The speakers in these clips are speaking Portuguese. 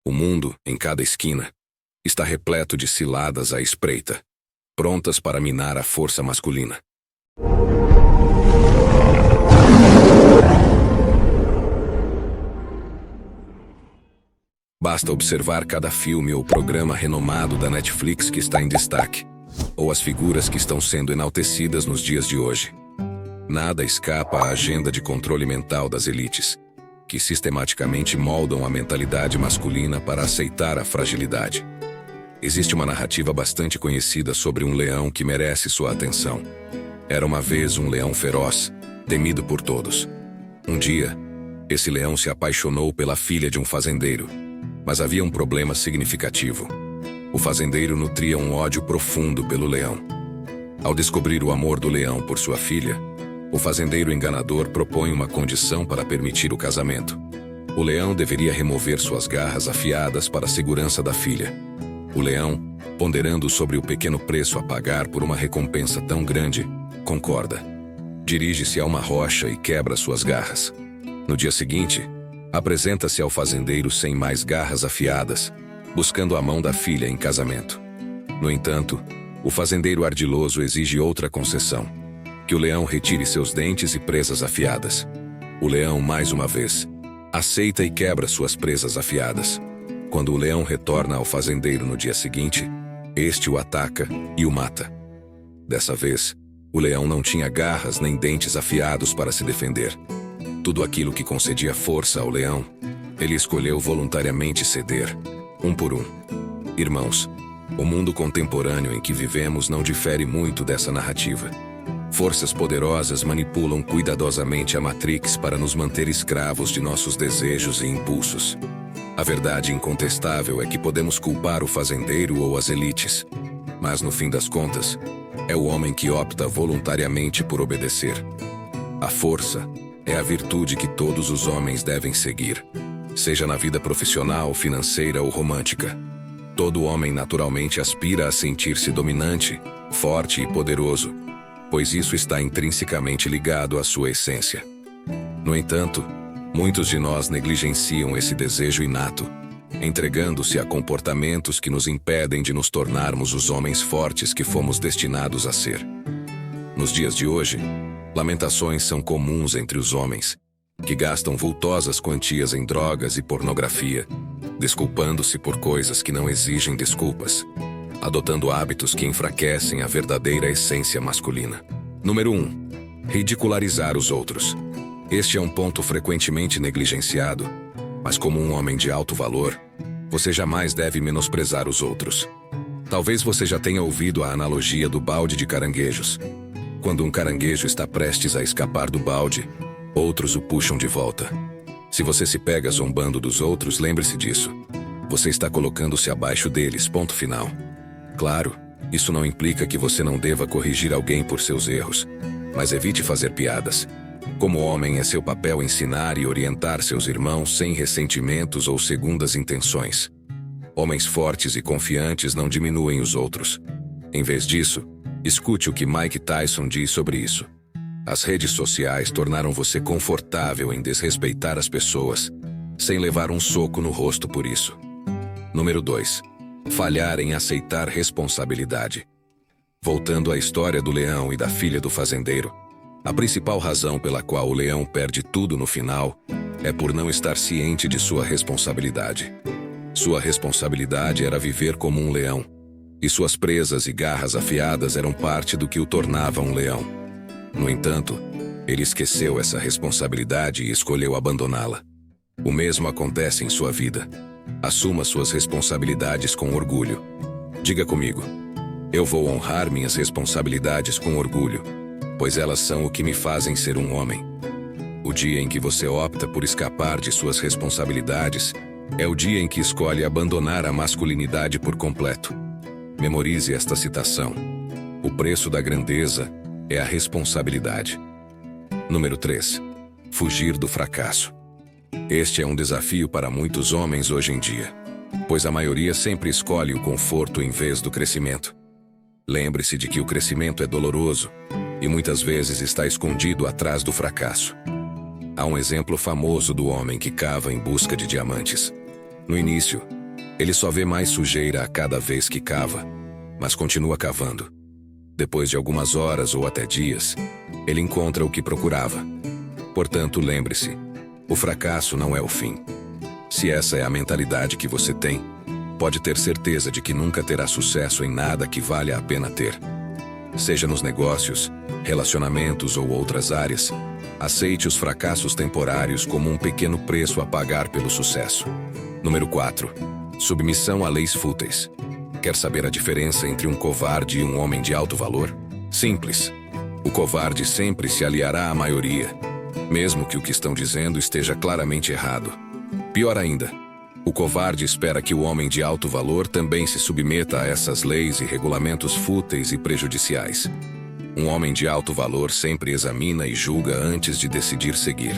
O mundo, em cada esquina, está repleto de ciladas à espreita, prontas para minar a força masculina. Basta observar cada filme ou programa renomado da Netflix que está em destaque, ou as figuras que estão sendo enaltecidas nos dias de hoje. Nada escapa à agenda de controle mental das elites, que sistematicamente moldam a mentalidade masculina para aceitar a fragilidade. Existe uma narrativa bastante conhecida sobre um leão que merece sua atenção. Era uma vez um leão feroz, temido por todos. Um dia, esse leão se apaixonou pela filha de um fazendeiro, mas havia um problema significativo. O fazendeiro nutria um ódio profundo pelo leão. Ao descobrir o amor do leão por sua filha, o fazendeiro enganador propõe uma condição para permitir o casamento. O leão deveria remover suas garras afiadas para a segurança da filha. O leão, ponderando sobre o pequeno preço a pagar por uma recompensa tão grande, concorda. Dirige-se a uma rocha e quebra suas garras. No dia seguinte, apresenta-se ao fazendeiro sem mais garras afiadas, buscando a mão da filha em casamento. No entanto, o fazendeiro ardiloso exige outra concessão: que o leão retire seus dentes e presas afiadas. O leão, mais uma vez, aceita e quebra suas presas afiadas. Quando o leão retorna ao fazendeiro no dia seguinte, este o ataca e o mata. Dessa vez, o leão não tinha garras nem dentes afiados para se defender. Tudo aquilo que concedia força ao leão, ele escolheu voluntariamente ceder, um por um. Irmãos, o mundo contemporâneo em que vivemos não difere muito dessa narrativa. Forças poderosas manipulam cuidadosamente a Matrix para nos manter escravos de nossos desejos e impulsos. A verdade incontestável é que podemos culpar o fazendeiro ou as elites, mas no fim das contas, é o homem que opta voluntariamente por obedecer. A força é a virtude que todos os homens devem seguir, seja na vida profissional, financeira ou romântica. Todo homem naturalmente aspira a sentir-se dominante, forte e poderoso, pois isso está intrinsecamente ligado à sua essência. No entanto, muitos de nós negligenciam esse desejo inato, entregando-se a comportamentos que nos impedem de nos tornarmos os homens fortes que fomos destinados a ser. Nos dias de hoje, lamentações são comuns entre os homens, que gastam vultosas quantias em drogas e pornografia, desculpando-se por coisas que não exigem desculpas, adotando hábitos que enfraquecem a verdadeira essência masculina. Número 1. Ridicularizar os outros. Este é um ponto frequentemente negligenciado, mas como um homem de alto valor, você jamais deve menosprezar os outros. Talvez você já tenha ouvido a analogia do balde de caranguejos. Quando um caranguejo está prestes a escapar do balde, outros o puxam de volta. Se você se pega zombando dos outros, lembre-se disso. Você está colocando-se abaixo deles, ponto final. Claro, isso não implica que você não deva corrigir alguém por seus erros, mas evite fazer piadas. Como homem, é seu papel ensinar e orientar seus irmãos sem ressentimentos ou segundas intenções. Homens fortes e confiantes não diminuem os outros. Em vez disso, escute o que Mike Tyson diz sobre isso. As redes sociais tornaram você confortável em desrespeitar as pessoas, sem levar um soco no rosto por isso. Número 2. Falhar em aceitar responsabilidade. Voltando à história do leão e da filha do fazendeiro, a principal razão pela qual o leão perde tudo no final é por não estar ciente de sua responsabilidade. Sua responsabilidade era viver como um leão, e suas presas e garras afiadas eram parte do que o tornava um leão. No entanto, ele esqueceu essa responsabilidade e escolheu abandoná-la. O mesmo acontece em sua vida. Assuma suas responsabilidades com orgulho. Diga comigo: eu vou honrar minhas responsabilidades com orgulho, pois elas são o que me fazem ser um homem. O dia em que você opta por escapar de suas responsabilidades é o dia em que escolhe abandonar a masculinidade por completo. Memorize esta citação: o preço da grandeza é a responsabilidade. Número 3. Fugir do fracasso. Este é um desafio para muitos homens hoje em dia, pois a maioria sempre escolhe o conforto em vez do crescimento. Lembre-se de que o crescimento é doloroso e muitas vezes está escondido atrás do fracasso. Há um exemplo famoso do homem que cava em busca de diamantes. No início, ele só vê mais sujeira a cada vez que cava, mas continua cavando. Depois de algumas horas ou até dias, ele encontra o que procurava. Portanto, lembre-se, o fracasso não é o fim. Se essa é a mentalidade que você tem, pode ter certeza de que nunca terá sucesso em nada que valha a pena ter. Seja nos negócios, relacionamentos ou outras áreas, aceite os fracassos temporários como um pequeno preço a pagar pelo sucesso. Número 4. Submissão a leis fúteis. Quer saber a diferença entre um covarde e um homem de alto valor? Simples. O covarde sempre se aliará à maioria, mesmo que o que estão dizendo esteja claramente errado. Pior ainda, o covarde espera que o homem de alto valor também se submeta a essas leis e regulamentos fúteis e prejudiciais. Um homem de alto valor sempre examina e julga antes de decidir seguir.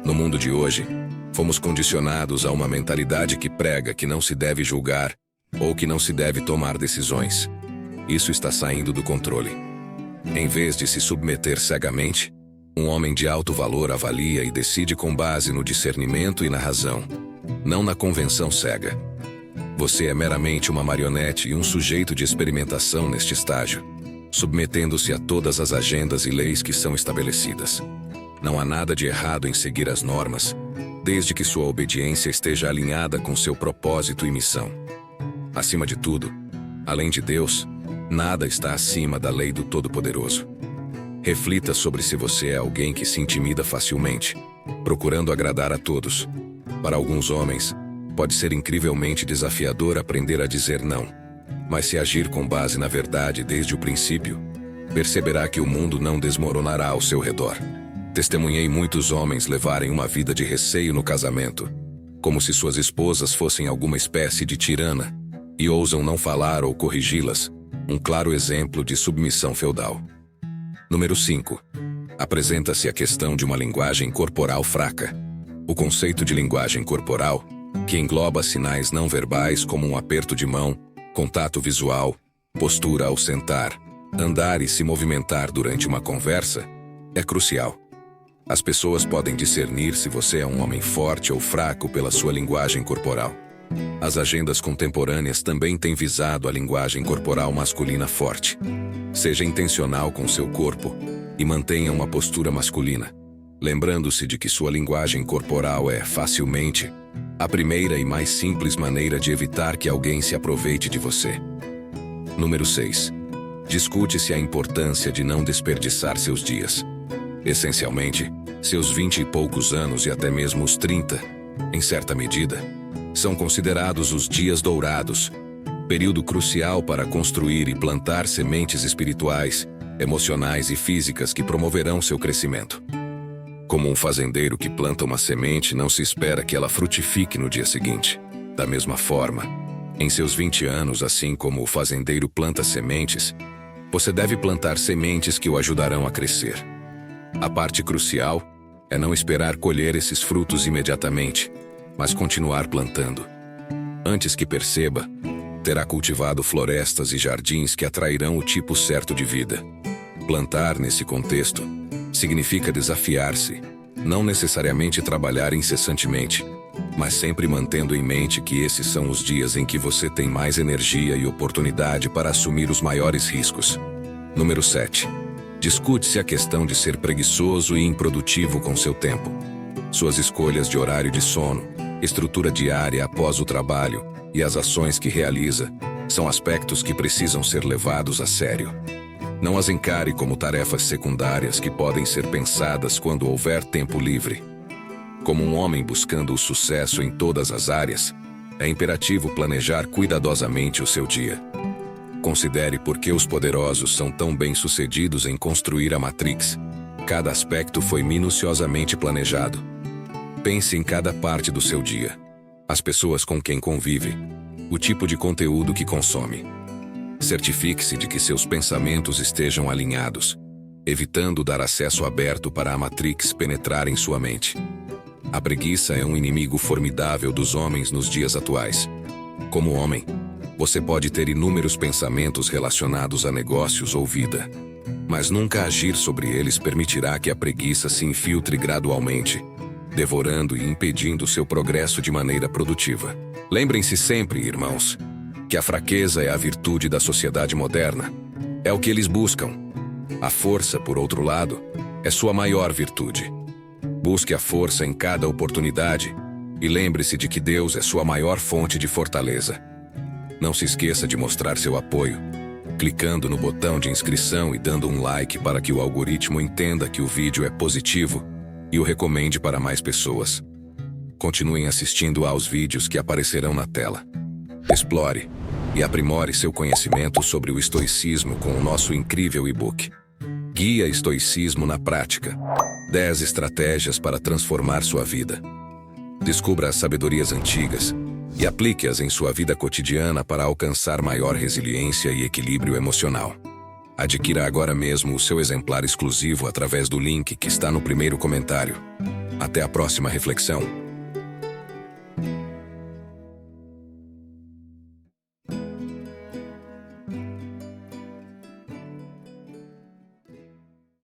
No mundo de hoje, fomos condicionados a uma mentalidade que prega que não se deve julgar ou que não se deve tomar decisões. Isso está saindo do controle. Em vez de se submeter cegamente, um homem de alto valor avalia e decide com base no discernimento e na razão, não na convenção cega. Você é meramente uma marionete e um sujeito de experimentação neste estágio, submetendo-se a todas as agendas e leis que são estabelecidas. Não há nada de errado em seguir as normas, desde que sua obediência esteja alinhada com seu propósito e missão. Acima de tudo, além de Deus, nada está acima da lei do Todo-Poderoso. Reflita sobre se você é alguém que se intimida facilmente, procurando agradar a todos. Para alguns homens, pode ser incrivelmente desafiador aprender a dizer não. Mas se agir com base na verdade desde o princípio, perceberá que o mundo não desmoronará ao seu redor. Testemunhei muitos homens levarem uma vida de receio no casamento, como se suas esposas fossem alguma espécie de tirana, e ousam não falar ou corrigi-las, um claro exemplo de submissão feudal. Número 5. Apresenta-se a questão de uma linguagem corporal fraca. O conceito de linguagem corporal, que engloba sinais não verbais como um aperto de mão, contato visual, postura ao sentar, andar e se movimentar durante uma conversa, é crucial. As pessoas podem discernir se você é um homem forte ou fraco pela sua linguagem corporal. As agendas contemporâneas também têm visado a linguagem corporal masculina forte. Seja intencional com seu corpo e mantenha uma postura masculina, lembrando-se de que sua linguagem corporal é, facilmente, a primeira e mais simples maneira de evitar que alguém se aproveite de você. Número 6. Discute-se a importância de não desperdiçar seus dias. Essencialmente, seus 20 e poucos anos e até mesmo os 30, em certa medida, são considerados os dias dourados, período crucial para construir e plantar sementes espirituais, emocionais e físicas que promoverão seu crescimento. Como um fazendeiro que planta uma semente, não se espera que ela frutifique no dia seguinte. Da mesma forma, em seus 20 anos, assim como o fazendeiro planta sementes, você deve plantar sementes que o ajudarão a crescer. A parte crucial é não esperar colher esses frutos imediatamente, mas continuar plantando. Antes que perceba, terá cultivado florestas e jardins que atrairão o tipo certo de vida. Plantar, nesse contexto, significa desafiar-se, não necessariamente trabalhar incessantemente, mas sempre mantendo em mente que esses são os dias em que você tem mais energia e oportunidade para assumir os maiores riscos. Número 7. Discute-se a questão de ser preguiçoso e improdutivo com seu tempo. Suas escolhas de horário de sono, estrutura diária após o trabalho e as ações que realiza são aspectos que precisam ser levados a sério. Não as encare como tarefas secundárias que podem ser pensadas quando houver tempo livre. Como um homem buscando o sucesso em todas as áreas, é imperativo planejar cuidadosamente o seu dia. Considere por que os poderosos são tão bem-sucedidos em construir a Matrix. Cada aspecto foi minuciosamente planejado. Pense em cada parte do seu dia, as pessoas com quem convive, o tipo de conteúdo que consome. Certifique-se de que seus pensamentos estejam alinhados, evitando dar acesso aberto para a Matrix penetrar em sua mente. A preguiça é um inimigo formidável dos homens nos dias atuais. Como homem, você pode ter inúmeros pensamentos relacionados a negócios ou vida, mas nunca agir sobre eles permitirá que a preguiça se infiltre gradualmente, devorando e impedindo seu progresso de maneira produtiva. Lembrem-se sempre, irmãos, que a fraqueza é a virtude da sociedade moderna. É o que eles buscam. A força, por outro lado, é sua maior virtude. Busque a força em cada oportunidade e lembre-se de que Deus é sua maior fonte de fortaleza. Não se esqueça de mostrar seu apoio, clicando no botão de inscrição e dando um like para que o algoritmo entenda que o vídeo é positivo e o recomende para mais pessoas. Continuem assistindo aos vídeos que aparecerão na tela. Explore e aprimore seu conhecimento sobre o estoicismo com o nosso incrível e-book Guia Estoicismo na Prática: 10 estratégias para transformar sua vida. Descubra as sabedorias antigas e aplique-as em sua vida cotidiana para alcançar maior resiliência e equilíbrio emocional. Adquira agora mesmo o seu exemplar exclusivo através do link que está no primeiro comentário. Até a próxima reflexão.